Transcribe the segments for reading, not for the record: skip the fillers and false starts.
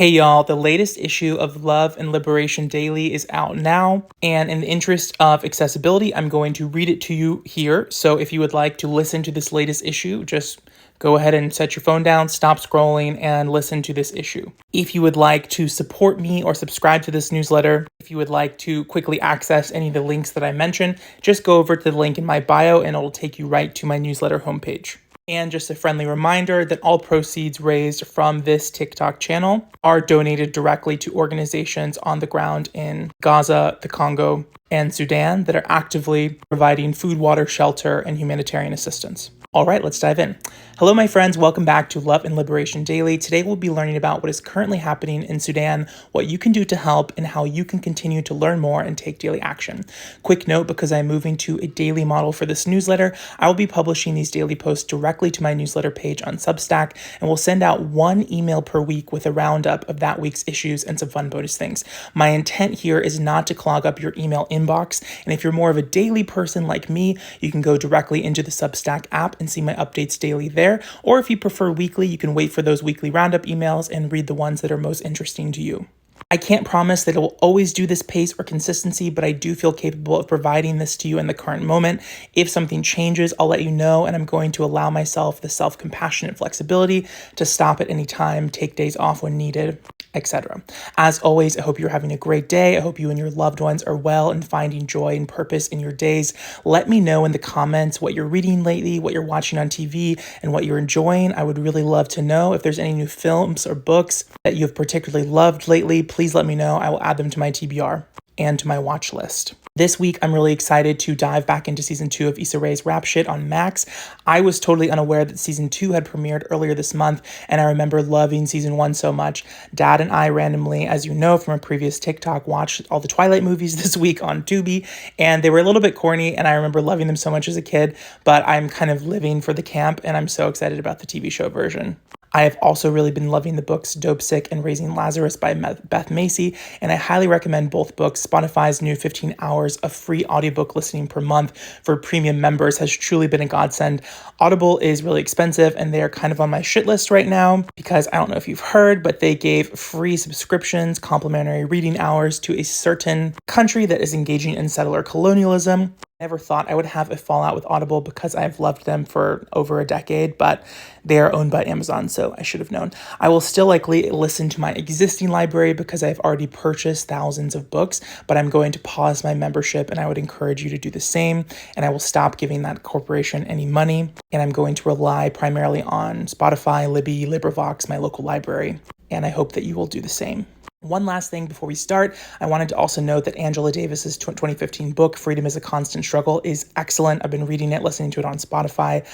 Hey y'all, the latest issue of Love and Liberation Daily is out now, and in the interest of accessibility, I'm going to read it to you here. So if you would like to listen to this latest issue, just go ahead and set your phone down, stop scrolling, and listen to this issue. If you would like to support me or subscribe to this newsletter, if you would like to quickly access any of the links that I mentioned, just go over to the link in my bio and it'll take you right to my newsletter homepage. And just a friendly reminder that all proceeds raised from this TikTok channel are donated directly to organizations on the ground in Gaza, the Congo, and Sudan that are actively providing food, water, shelter, and humanitarian assistance. All right, let's dive in. Hello, my friends. Welcome back to Love and Liberation Daily. Today, we'll be learning about what is currently happening in Sudan, what you can do to help, and how you can continue to learn more and take daily action. Quick note, because I'm moving to a daily model for this newsletter, I will be publishing these daily posts directly to my newsletter page on Substack, and we'll send out one email per week with a roundup of that week's issues and some fun bonus things. My intent here is not to clog up your email inbox, and if you're more of a daily person like me, you can go directly into the Substack app and see my updates daily there. Or if you prefer weekly, you can wait for those weekly roundup emails and read the ones that are most interesting to you. I can't promise that it will always do this pace or consistency, but I do feel capable of providing this to you in the current moment. If something changes, I'll let you know, and I'm going to allow myself the self-compassionate flexibility to stop at any time, take days off when needed, etc. As always, I hope you're having a great day. I hope you and your loved ones are well and finding joy and purpose in your days. Let me know in the comments what you're reading lately, what you're watching on TV, and what you're enjoying. I would really love to know. If there's any new films or books that you've particularly loved lately, please let me know. I will add them to my TBR and to my watch list. This week, I'm really excited to dive back into season 2 of Issa Rae's Rap Shit on Max. I was totally unaware that season 2 had premiered earlier this month, and I remember loving season 1 so much. Dad and I randomly, as you know from a previous TikTok, watched all the Twilight movies this week on Tubi, and they were a little bit corny, and I remember loving them so much as a kid, but I'm kind of living for the camp, and I'm so excited about the TV show version. I have also really been loving the books Dope Sick and Raising Lazarus by Beth Macy, and I highly recommend both books. Spotify's new 15 hours of free audiobook listening per month for premium members has truly been a godsend. Audible is really expensive, and they are kind of on my shit list right now because I don't know if you've heard, but they gave free subscriptions, complimentary reading hours to a certain country that is engaging in settler colonialism. Never thought I would have a fallout with Audible because I've loved them for over a decade, but they are owned by Amazon, so I should have known. I will still likely listen to my existing library because I've already purchased thousands of books, but I'm going to pause my membership, and I would encourage you to do the same, and I will stop giving that corporation any money, and I'm going to rely primarily on Spotify, Libby, LibriVox, my local library, and I hope that you will do the same. One last thing before we start, I wanted to also note that Angela Davis's 2015 book, Freedom is a Constant Struggle, is excellent. I've been reading it, listening to it on Spotify.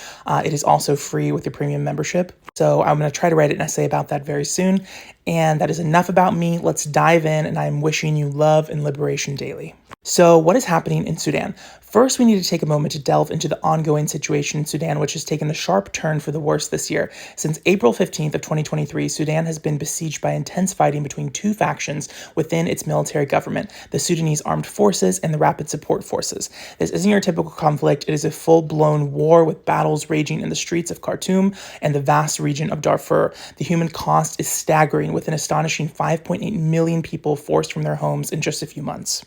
It is also free with your premium membership. So I'm going to try to write an essay about that very soon. And that is enough about me. Let's dive in, and I'm wishing you love and liberation daily. So what is happening in Sudan? First, we need to take a moment to delve into the ongoing situation in Sudan, which has taken a sharp turn for the worse this year. Since April 15th of 2023, Sudan has been besieged by intense fighting between two factions within its military government, the Sudanese Armed Forces and the Rapid Support Forces. This isn't your typical conflict. It is a full-blown war with battles raging in the streets of Khartoum and the vast region of Darfur. The human cost is staggering, with an astonishing 5.8 million people forced from their homes in just a few months.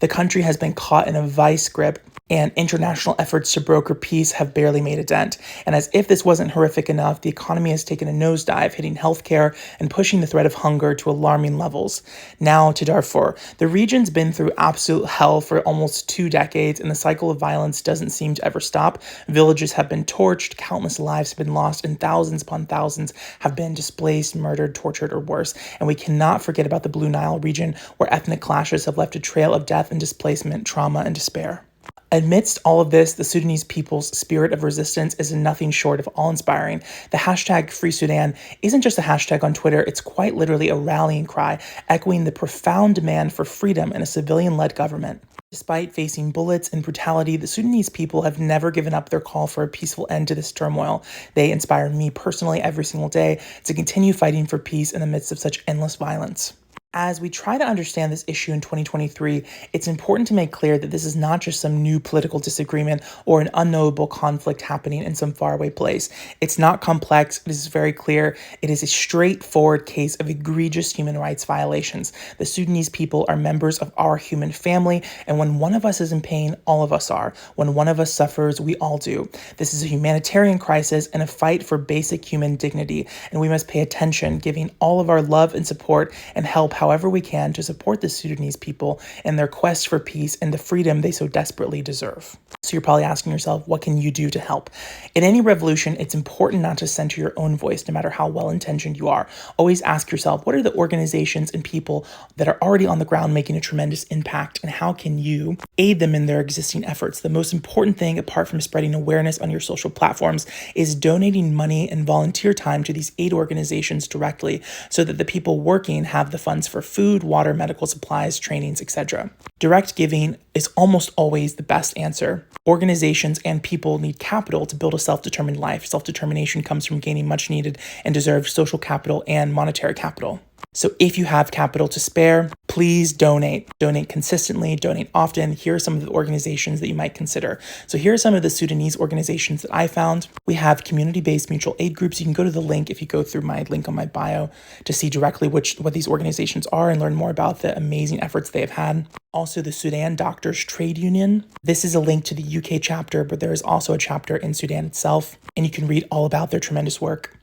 The country has been caught in a vice grip, and international efforts to broker peace have barely made a dent. And as if this wasn't horrific enough, the economy has taken a nosedive, hitting healthcare and pushing the threat of hunger to alarming levels. Now to Darfur. The region's been through absolute hell for almost 2 decades, and the cycle of violence doesn't seem to ever stop. Villages have been torched, countless lives have been lost, and thousands upon thousands have been displaced, murdered, tortured, or worse. And we cannot forget about the Blue Nile region, where ethnic clashes have left a trail of death and displacement, trauma, and despair. Amidst all of this, the Sudanese people's spirit of resistance is nothing short of awe-inspiring. The hashtag Free Sudan isn't just a hashtag on Twitter, it's quite literally a rallying cry, echoing the profound demand for freedom and a civilian-led government. Despite facing bullets and brutality, the Sudanese people have never given up their call for a peaceful end to this turmoil. They inspire me personally every single day to continue fighting for peace in the midst of such endless violence. As we try to understand this issue in 2023, it's important to make clear that this is not just some new political disagreement or an unknowable conflict happening in some faraway place. It's not complex, it is very clear. It is a straightforward case of egregious human rights violations. The Sudanese people are members of our human family, and when one of us is in pain, all of us are. When one of us suffers, we all do. This is a humanitarian crisis and a fight for basic human dignity, and we must pay attention, giving all of our love and support and help however we can to support the Sudanese people in their quest for peace and the freedom they so desperately deserve. So you're probably asking yourself, what can you do to help? In any revolution, it's important not to center your own voice, no matter how well-intentioned you are. Always ask yourself, what are the organizations and people that are already on the ground making a tremendous impact, and how can you aid them in their existing efforts? The most important thing, apart from spreading awareness on your social platforms, is donating money and volunteer time to these aid organizations directly, so that the people working have the funds for food, water, medical supplies, trainings, etc. Direct giving is almost always the best answer. Organizations and people need capital to build a self-determined life. Self-determination comes from gaining much needed and deserved social capital and monetary capital. So if you have capital to spare, please donate. Donate consistently, donate often. Here are some of the organizations that you might consider. So here are some of the Sudanese organizations that I found. We have community-based mutual aid groups. You can go to the link if you go through my link on my bio to see directly what these organizations are and learn more about the amazing efforts they have had. Also, the Sudan Doctors Trade Union. This is a link to the UK chapter, but there is also a chapter in Sudan itself, and you can read all about their tremendous work.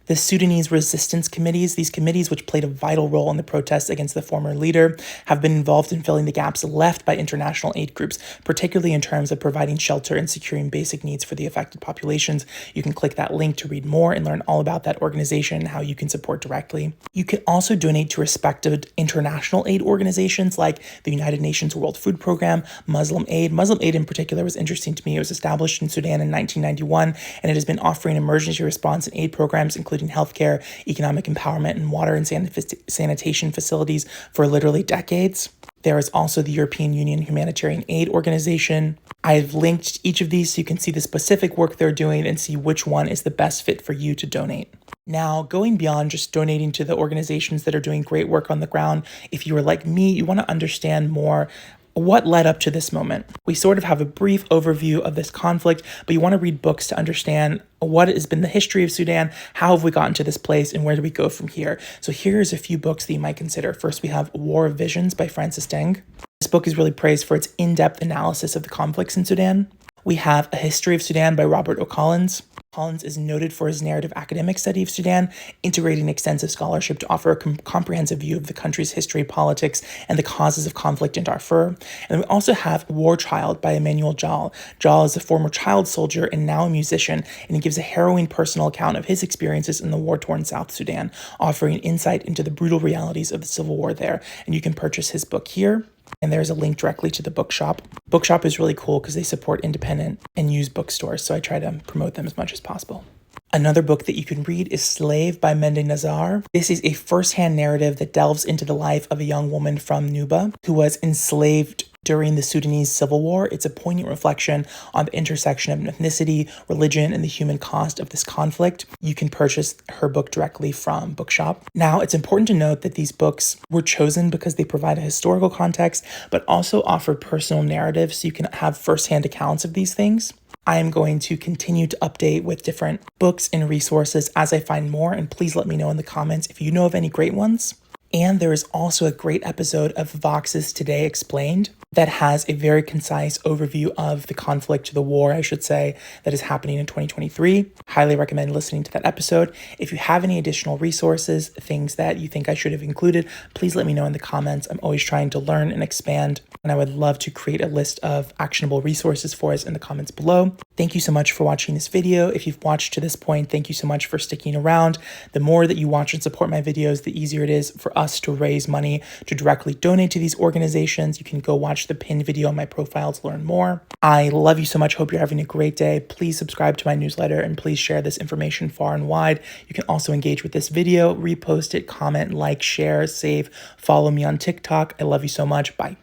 The Sudanese resistance committees, these committees which played a vital role in the protests against the former leader, have been involved in filling the gaps left by international aid groups, particularly in terms of providing shelter and securing basic needs for the affected populations. You can click that link to read more and learn all about that organization and how you can support directly. You can also donate to respected international aid organizations like the United Nations World Food Program, Muslim Aid. Muslim Aid in particular was interesting to me. It was established in Sudan in 1991, and it has been offering emergency response and aid programs, including healthcare, economic empowerment, and water and sanitation facilities for literally decades. There is also the European Union Humanitarian Aid Organization. I've linked each of these so you can see the specific work they're doing and see which one is the best fit for you to donate. Now, going beyond just donating to the organizations that are doing great work on the ground, if you are like me, you want to understand more what led up to this moment. We sort of have a brief overview of this conflict, but you want to read books to understand what has been the history of Sudan, how have we gotten to this place, and where do we go from here. So here's a few books that you might consider. First, we have War of Visions by Francis Deng. This book is really praised for its in-depth analysis of the conflicts in Sudan. We have A History of Sudan by Robert O. Collins. Collins is noted for his narrative academic study of Sudan, integrating extensive scholarship to offer a comprehensive view of the country's history, politics, and the causes of conflict in Darfur. And we also have War Child by Emmanuel Jal. Jal is a former child soldier and now a musician, and he gives a harrowing personal account of his experiences in the war-torn South Sudan, offering insight into the brutal realities of the civil war there. And you can purchase his book here. And there's a link directly to the bookshop. Bookshop is really cool because they support independent and used bookstores, so I try to promote them as much as possible. Another book that you can read is Slave by Mende Nazar. This is a first-hand narrative that delves into the life of a young woman from Nuba who was enslaved during the Sudanese Civil War. It's a poignant reflection on the intersection of ethnicity, religion, and the human cost of this conflict. You can purchase her book directly from Bookshop. Now, it's important to note that these books were chosen because they provide a historical context, but also offer personal narratives so you can have firsthand accounts of these things. I am going to continue to update with different books and resources as I find more, and please let me know in the comments if you know of any great ones. And there is also a great episode of Vox's Today Explained that has a very concise overview of the conflict, the war, I should say, that is happening in 2023. Highly recommend listening to that episode. If you have any additional resources, things that you think I should have included, please let me know in the comments. I'm always trying to learn and expand, and I would love to create a list of actionable resources for us in the comments below. Thank you so much for watching this video. If you've watched to this point, thank you so much for sticking around. The more that you watch and support my videos, the easier it is for us to raise money to directly donate to these organizations. You can go watch the pinned video on my profile to learn more. I love you so much. Hope you're having a great day. Please subscribe to my newsletter and please share this information far and wide. You can also engage with this video, repost it, comment, like, share, save, follow me on TikTok. I love you so much. Bye.